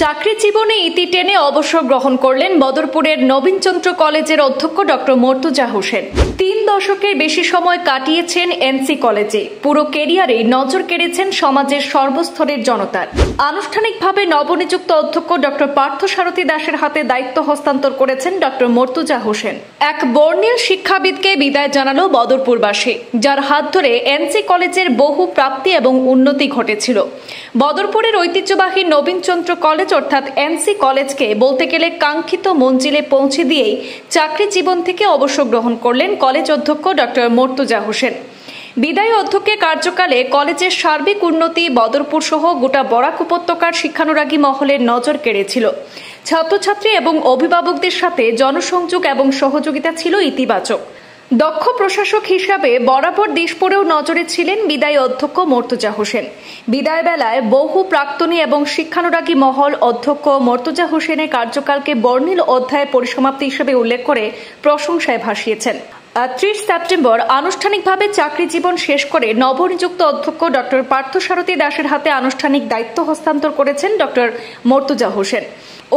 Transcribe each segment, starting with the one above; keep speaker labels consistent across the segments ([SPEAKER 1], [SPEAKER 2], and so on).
[SPEAKER 1] চাকরি জীবনে ইতি টেনে অবসর গ্রহণ করলেন বদরপুরের নবীনচন্দ্র কলেজের অধ্যক্ষ ডক্টর মর্তুজা হোসেন। 3 দশকের বেশি সময় কাটিয়েছেন এনসি কলেজে। পুরো ক্যারিয়ারে নজর কেড়েছেন সমাজের সর্বস্তরের জনতার। আনুষ্ঠানিকভাবে নবনিযুক্ত অধ্যক্ষ ডক্টর পার্থসারথী দাসের হাতে দায়িত্ব হস্তান্তর করেছেন ডক্টর মর্তুজা হোসেন। এক বর্ণিল শিক্ষাবিদকে বিদায় জানালো বদরপুরবাসী, যার হাত ধরে এনসি কলেজের বহু প্রাপ্তি এবং উন্নতি ঘটেছিল। বদরপুরের ঐতিহ্যবাহী নবীনচন্দ্র কলেজ অর্থাৎ এনসি কলেজকে বলতে গেলে কাঙ্ক্ষিত মঞ্জিলে পৌঁছে দিয়েই চাকরি জীবন থেকে অবসর গ্রহণ করলেন কলেজ অধ্যক্ষ ডক্টর মর্তুজা হোসেন। বিদায়ী অধ্যক্ষের কার্যকালে কলেজের সার্বিক উন্নতি বদরপুর সহ গোটা বরাক উপত্যকার শিক্ষানুরাগী মহলের নজর কেড়েছিল। ছাত্রছাত্রী এবং অভিভাবকদের সাথে জনসংযোগ এবং সহযোগিতা ছিল ইতিবাচক। দক্ষ প্রশাসক হিসাবে বরাবর দিশপুরেও নজরে ছিলেন বিদায়ী অধ্যক্ষ মর্তুজা হোসেন। বিদায় বেলায় বহু প্রাক্তনী এবং শিক্ষানুরাগী মহল অধ্যক্ষ মর্তুজা হোসেনের কার্যকালকে বর্ণিল অধ্যায়ের পরিসমাপ্তি হিসেবে উল্লেখ করে প্রশংসায় ভাসিয়েছেন। 30 সেপ্টেম্বর আনুষ্ঠানিকভাবে চাকরি জীবন শেষ করে নবনিযুক্ত অধ্যক্ষ ডক্টর পার্থসারথী দাসের হাতে আনুষ্ঠানিক দায়িত্ব হস্তান্তর করেছেন ডক্টর মর্তুজা হোসেন।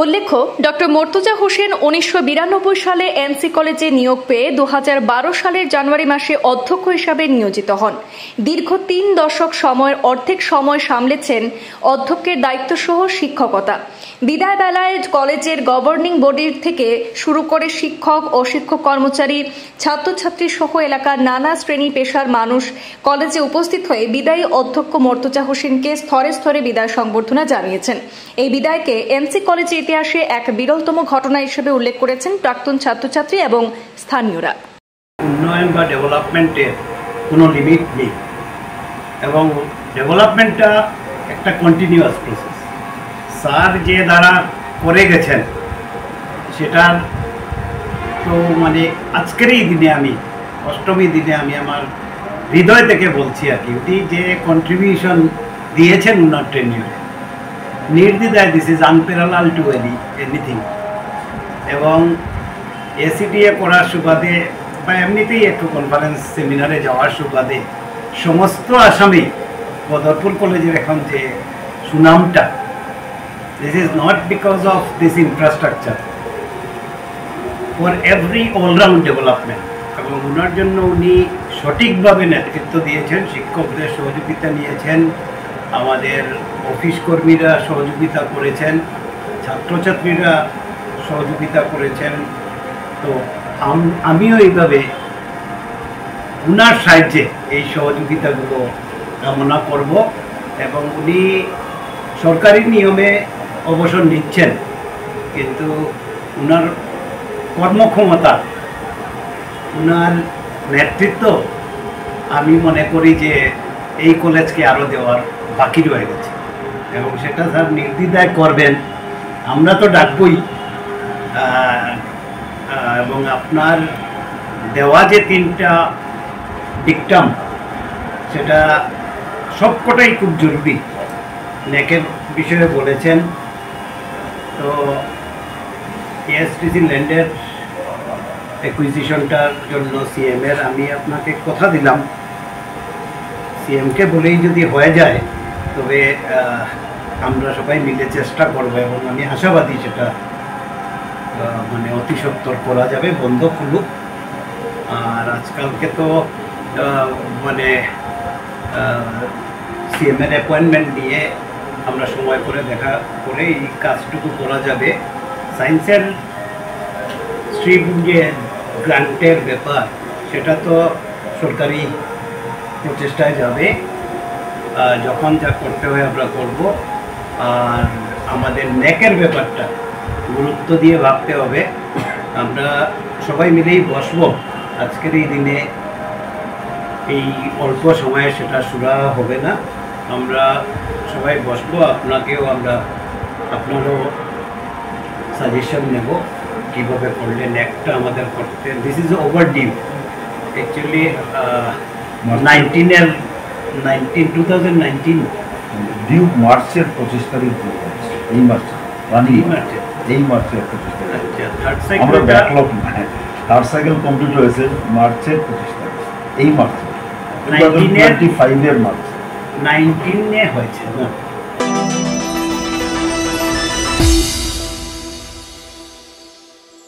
[SPEAKER 1] উল্লেখ্য, ডক্টর মর্তুজা হোসেন 1992 সালে এনসি কলেজে নিয়োগ পেয়ে 2012 সালের জানুয়ারি মাসে অধ্যক্ষ হিসাবে নিয়োজিত হন। দীর্ঘ 3 দশক সময়ের অর্ধেক সময় সামলেছেন অধ্যক্ষের দায়িত্ব সহ শিক্ষকতা। বিদায় বেলায় কলেজের গভর্নিং বডির থেকে শুরু করে শিক্ষক ও শিক্ষক কর্মচারী, ছাত্রছাত্রী সহ এলাকার নানা শ্রেণী পেশার মানুষ কলেজে উপস্থিত হয়ে বিদায়ী অধ্যক্ষ মর্তুজা হোসেনকে স্তরে স্তরে বিদায় সংবর্ধনা জানিয়েছেন। এই বিদায়কে এনসি কলেজের ইতিহাসে এক বিরলতম ঘটনা হিসেবে উল্লেখ করেছেন প্রাক্তন ছাত্রছাত্রী এবং স্থানীয়রা।
[SPEAKER 2] উন্নয়ন বা ডেভেলপমেন্টের কোনো লিমিট নেই এবং ডেভেলপমেন্টটা একটা কন্টিনিউয়াস প্রসেস। স্যার যে দ্বারা করে গেছেন সেটার তো আজকের এই দিনে আমি অষ্টমী দিনে আমি আমার হৃদয় থেকে বলছি আর কি, উনি যে কন্ট্রিবিউশন দিয়েছেন উনার টেনিউরে নির্দ্বিধায় this is unparalleled two anything. এবং এসিডিএ করার সুবাদে বা এমনিতেই একটু কনফারেন্স সেমিনারে যাওয়ার সুবাদে সমস্ত আসামি বদরপুর কলেজের এখন যে সুনামটা, this is not because of this infrastructure, for every all round development. এবং ওনার জন্য উনি সঠিকভাবে নেতৃত্ব দিয়েছেন, শিক্ষকদের সহযোগিতা নিয়েছেন, আমাদের অফিস কর্মীরা সহযোগিতা করেছেন, ছাত্রছাত্রীরা সহযোগিতা করেছেন। তো আমিও এইভাবে উনার সাহায্যে এই সহযোগিতাগুলো কামনা করব। এবং উনি সরকারি নিয়মে অবসর নিচ্ছেন, কিন্তু উনার কর্মক্ষমতা, উনার নেতৃত্ব আমি মনে করি যে এই কলেজকে আরও দেওয়ার বাকি রয়ে গেছে এবং সেটা স্যার নির্দ্বিধায় করবেন। আমরা তো ডাকবই এবং আপনার দেওয়া যে 3টা ডিকটাম সেটা সবকটাই খুব জরুরি। নেকের বিষয়ে বলেছেন, তো এএসটিসি ল্যান্ডের অ্যাকুইজিশনটার জন্য সিএমের আমি আপনাকে কথা দিলাম, সিএমকে বলেই যদি হয়ে যায় তবে আমরা সবাই মিলে চেষ্টা করবো এবং আমি আশাবাদী সেটা অতি সত্বর করা যাবে, বন্ধ খুলুক। আর আজকালকে তো সিএমের অ্যাপয়েন্টমেন্ট নিয়ে আমরা সময় করে দেখা করে এই কাজটুকু করা যাবে। সায়েন্সের স্ট্রিম যে গ্রান্টের ব্যাপার সেটা তো সরকারি প্রচেষ্টায় যাবে, যখন যা করতে হয় আমরা করব। আর আমাদের নেকের ব্যাপারটা গুরুত্ব দিয়ে ভাবতে হবে। আমরা সবাই মিলেই বসবো আজকের এই দিনে, এই অল্প সময়ে সেটা সুরা হবে না, আমরা সবাই বসবো। আপনাকেও আপনারও সাজেশন নেব কীভাবে করলে নেকটা আমাদের করতে। This is overdue actually. 2019
[SPEAKER 3] due মার্চের 25 তারিখ, এই মার্চে এই মার্চের 25 তারিখ। আচ্ছা, আমরা ব্যাকলগ থার্ড সাইকেল কমপ্লিট হয়েছে মার্চের 25 তারিখ, এই মার্চে 2025 এর মার্চ
[SPEAKER 2] 19 হয়েছে না।